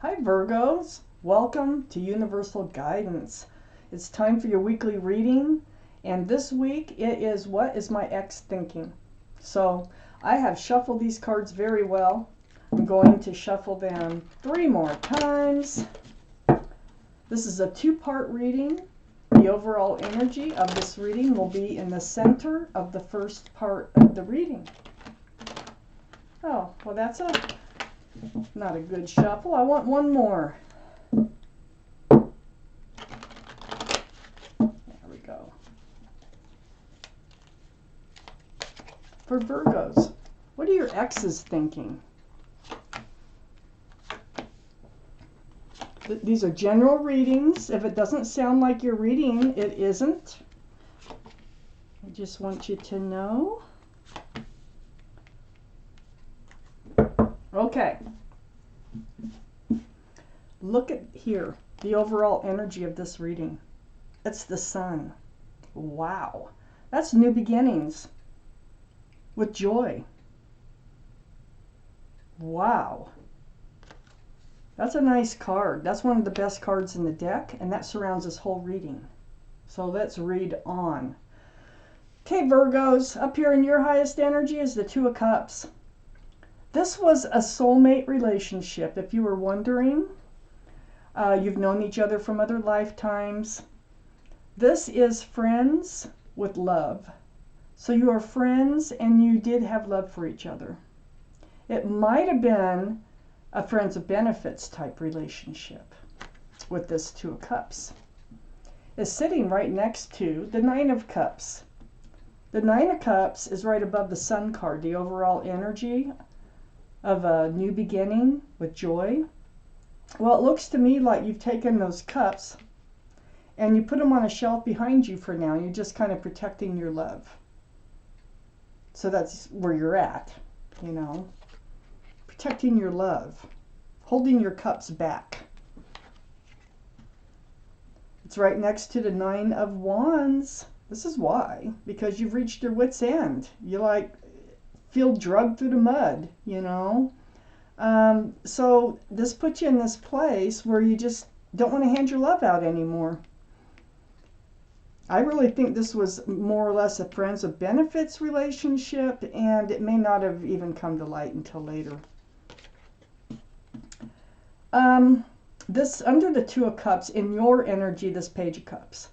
Hi Virgos, welcome to Universal Guidance. It's time for your weekly reading, and this week it is What is My Ex Thinking? So I have shuffled these cards very well. I'm going to shuffle them 3 more times. This is a 2-part reading. The overall energy of this reading will be in the center of the first part of the reading. Oh, well that's not a good shuffle. I want one more. There we go. For Virgos, what are your exes thinking? These are general readings. If it doesn't sound like you're reading, it isn't. I just want you to know. Okay. Look at here, the overall energy of this reading. It's the sun. Wow. That's new beginnings with joy. Wow. That's a nice card. That's one of the best cards in the deck, and that surrounds this whole reading. So let's read on. Okay, Virgos, up here in your highest energy is the Two of Cups. This was a soulmate relationship, if you were wondering. You've known each other from other lifetimes. This is friends with love. So you are friends and you did have love for each other. It might have been a friends of benefits type relationship with this Two of Cups. It's sitting right next to the Nine of Cups. The Nine of Cups is right above the Sun card, the overall energy of a new beginning with joy. Well, it looks to me like you've taken those cups and you put them on a shelf behind you for now. You're just kind of protecting your love. So that's where you're at, you know. Protecting your love. Holding your cups back. It's right next to the Nine of Wands. This is why. Because you've reached your wit's end. You feel drugged through the mud, you know. So this puts you in this place where you just don't want to hand your love out anymore. I really think this was more or less a friends of benefits relationship, and it may not have even come to light until later. This under the Two of Cups, in your energy, this Page of Cups.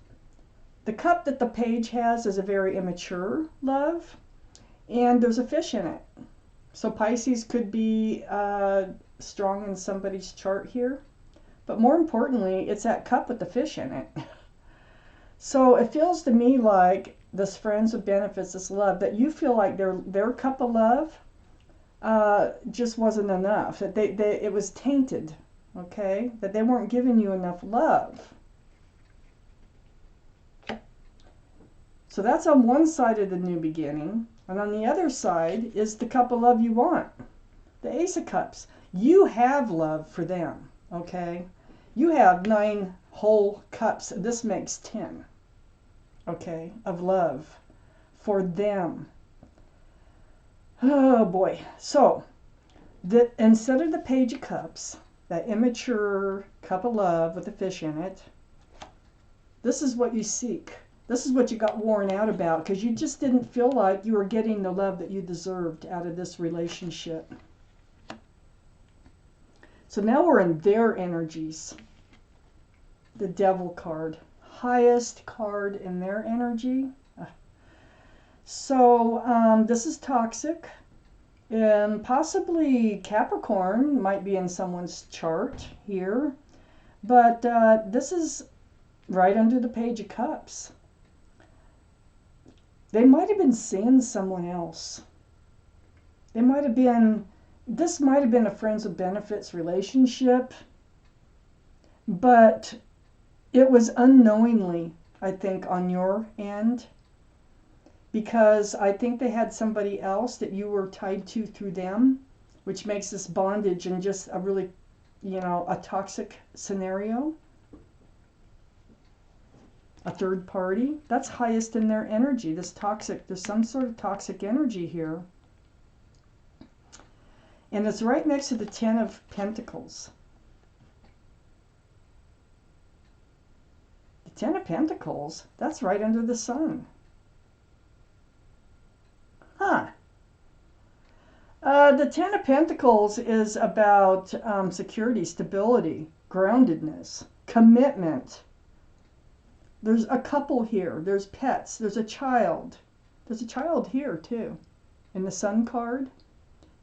The cup that the page has is a very immature love, and there's a fish in it. So Pisces could be strong in somebody's chart here. But more importantly, it's that cup with the fish in it. So it feels to me like this friends with benefits, this love, that you feel like their cup of love just wasn't enough. That it was tainted, okay? That they weren't giving you enough love. So that's on one side of the new beginning. And on the other side is the cup of love you want. The Ace of Cups. You have love for them, okay? You have 9 whole cups. This makes 10, okay, of love for them. Oh, boy. So, instead of the Page of Cups, that immature cup of love with the fish in it, this is what you seek. This is what you got worn out about because you just didn't feel like you were getting the love that you deserved out of this relationship. So now we're in their energies. The Devil card. Highest card in their energy. So this is toxic. And possibly Capricorn might be in someone's chart here. But this is right under the Page of Cups. They might have been seeing someone else. They might have been, this might have been a friends with benefits relationship, but it was unknowingly, I think, on your end, because I think they had somebody else that you were tied to through them, which makes this bondage and just a really, you know, a toxic scenario. A third party, that's highest in their energy. This toxic, there's some sort of toxic energy here. And it's right next to the Ten of Pentacles. Ten of Pentacles, that's right under the sun. Huh. The Ten of Pentacles is about security, stability, groundedness, commitment. There's a couple here. There's pets. There's a child. There's a child here too in the Sun card.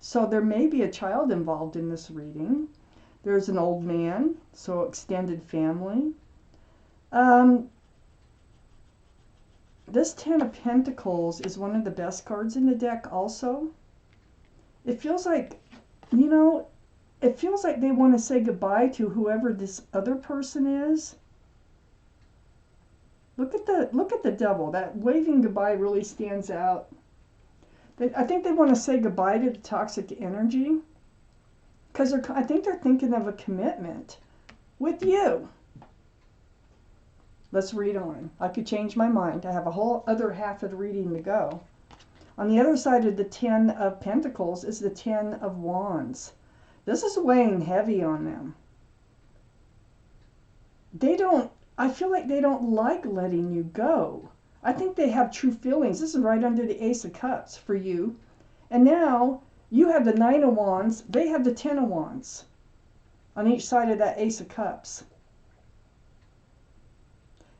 So there may be a child involved in this reading. There's an old man, so extended family. This Ten of Pentacles is one of the best cards in the deck also. It feels like, you know, it feels like they want to say goodbye to whoever this other person is. Look at the Devil. That waving goodbye really stands out. I think they want to say goodbye to the toxic energy because I think they're thinking of a commitment with you. Let's read on. I could change my mind. I have a whole other half of the reading to go. On the other side of the Ten of Pentacles is the Ten of Wands. This is weighing heavy on them. I feel like they don't like letting you go. I think they have true feelings. This is right under the Ace of Cups for you. And now you have the Nine of Wands. They have the Ten of Wands on each side of that Ace of Cups.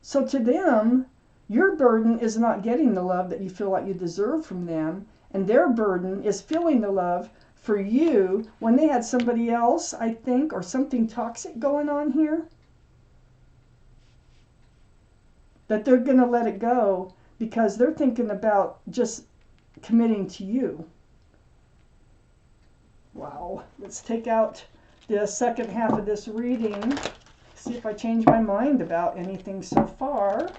So to them, your burden is not getting the love that you feel like you deserve from them. And their burden is feeling the love for you when they had somebody else, I think, or something toxic going on here. That they're going to let it go because they're thinking about just committing to you. Wow. Let's take out the second half of this reading. See if I change my mind about anything so far.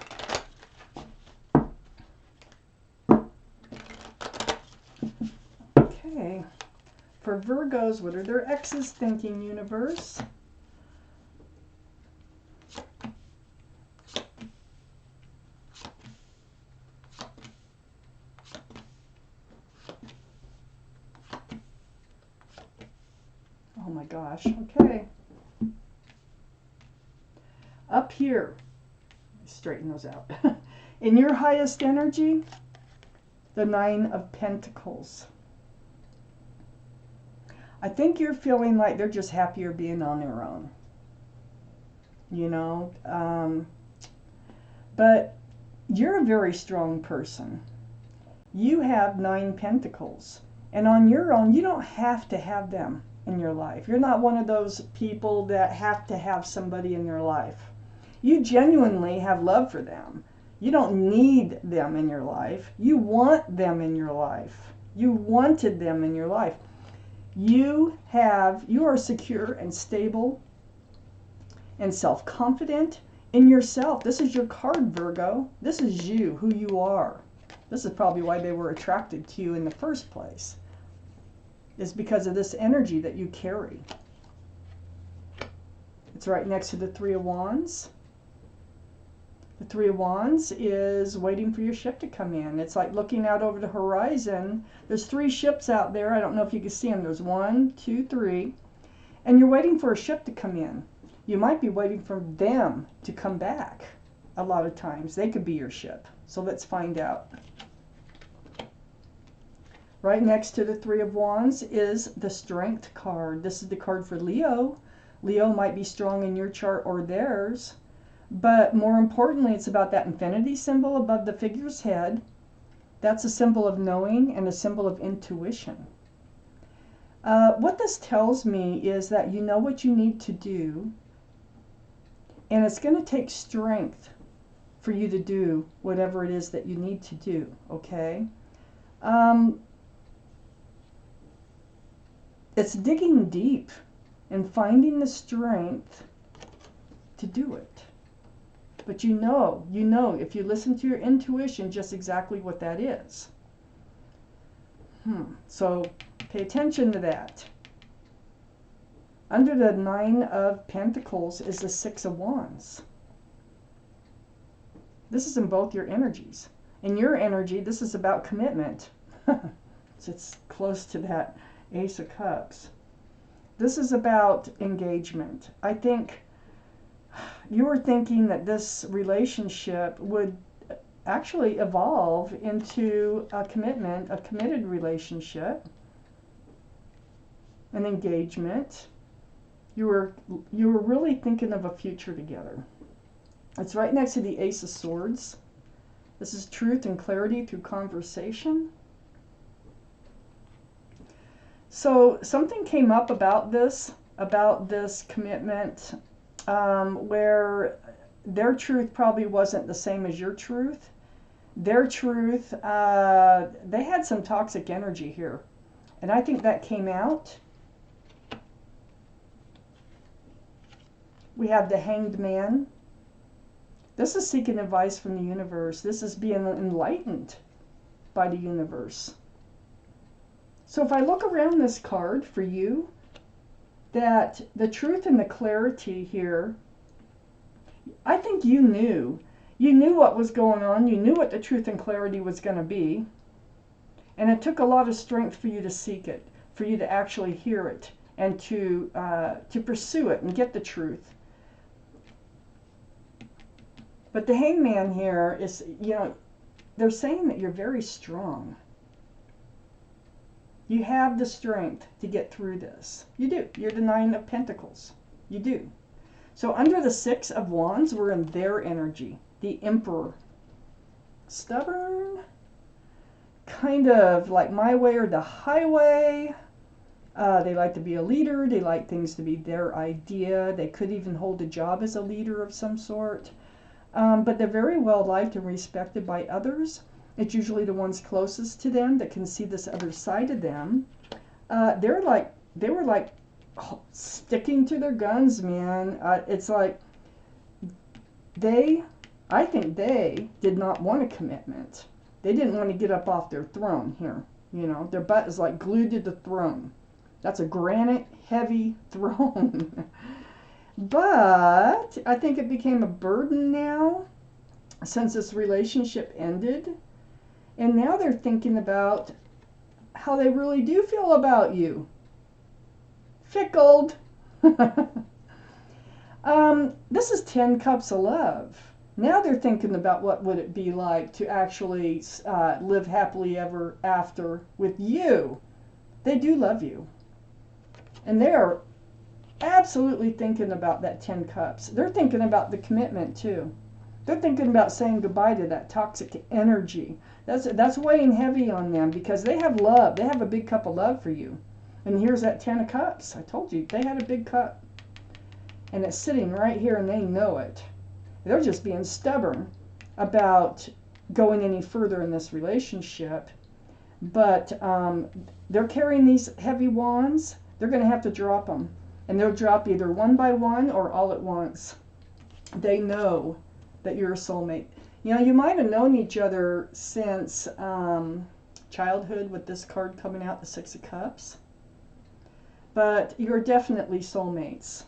Okay. For Virgos, what are their exes thinking, universe? Oh my gosh. Okay. Up here, straighten those out. In your highest energy, the Nine of Pentacles. I think you're feeling like they're just happier being on their own. You know, but you're a very strong person. You have 9 Pentacles. And on your own, you don't have to have them in your life. You're not one of those people that have to have somebody in their life. You genuinely have love for them. You don't need them in your life. You want them in your life. You wanted them in your life. You are secure and stable and self-confident in yourself. This is your card, Virgo. This is you, who you are. This is probably why they were attracted to you in the first place. Is because of this energy that you carry. It's right next to the Three of Wands. The Three of Wands is waiting for your ship to come in. It's like looking out over the horizon. There's 3 ships out there. I don't know if you can see them. There's 1, 2, 3. And you're waiting for a ship to come in. You might be waiting for them to come back. A lot of times. They could be your ship. So let's find out. Right next to the Three of Wands is the Strength card. This is the card for Leo. Leo might be strong in your chart or theirs. But more importantly, it's about that infinity symbol above the figure's head. That's a symbol of knowing and a symbol of intuition. What this tells me is that you know what you need to do. And it's going to take strength for you to do whatever it is that you need to do. Okay? It's digging deep and finding the strength to do it. But you know, if you listen to your intuition, just exactly what that is. So pay attention to that. Under the Nine of Pentacles is the Six of Wands. This is in both your energies. In your energy, this is about commitment. It's close to that Ace of Cups. This is about engagement. I think you were thinking that this relationship would actually evolve into a commitment, a committed relationship, an engagement. You were really thinking of a future together. It's right next to the Ace of Swords. This is truth and clarity through conversation. So something came up about this commitment, where their truth probably wasn't the same as your truth. Their truth, they had some toxic energy here. And I think that came out. We have the Hanged Man. This is seeking advice from the universe. This is being enlightened by the universe. So if I look around this card for you, that the truth and the clarity here, I think you knew. You knew what was going on. You knew what the truth and clarity was going to be. And it took a lot of strength for you to seek it, for you to actually hear it, and to pursue it and get the truth. But the Hangman here is, they're saying that you're very strong. You have the strength to get through this. You do. You're the Nine of Pentacles. You do. So under the Six of Wands, we're in their energy. The Emperor. Stubborn. Kind of like my way or the highway. They like to be a leader. They like things to be their idea. They could even hold a job as a leader of some sort. But they're very well liked and respected by others. It's usually the ones closest to them that can see this other side of them. They were like sticking to their guns, man. It's like I think they did not want a commitment. They didn't want to get up off their throne here. Their butt is like glued to the throne. That's a granite heavy throne. But I think it became a burden now since this relationship ended. And now they're thinking about how they really do feel about you. Fickled. This is 10 cups of love. Now they're thinking about what would it be like to actually live happily ever after with you. They do love you. And they're absolutely thinking about that 10 cups. They're thinking about the commitment too. They're thinking about saying goodbye to that toxic energy. That's weighing heavy on them because they have love. They have a big cup of love for you. And here's that 10 of cups. I told you, they had a big cup. And it's sitting right here and they know it. They're just being stubborn about going any further in this relationship. But they're carrying these heavy wands. They're going to have to drop them. And they'll drop either one by one or all at once. They know that you're a soulmate. You might have known each other since childhood with this card coming out, the Six of Cups. But you're definitely soulmates.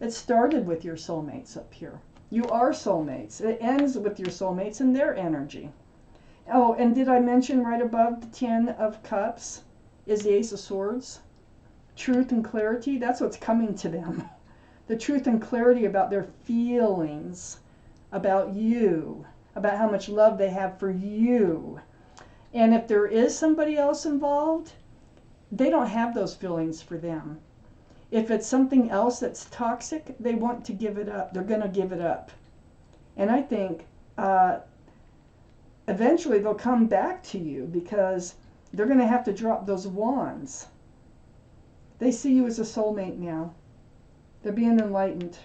It started with your soulmates up here. You are soulmates. It ends with your soulmates and their energy. Oh, and did I mention right above the 10 of Cups is the Ace of Swords? Truth and clarity, that's what's coming to them. The truth and clarity about their feelings, about you, about how much love they have for you. And if there is somebody else involved, they don't have those feelings for them. If it's something else that's toxic, they want to give it up. They're going to give it up. And I think eventually they'll come back to you because they're going to have to drop those wands. They see you as a soulmate now. They're being enlightened.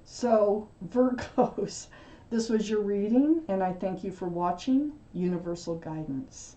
So, Virgos, this was your reading, and I thank you for watching Universal Guidance.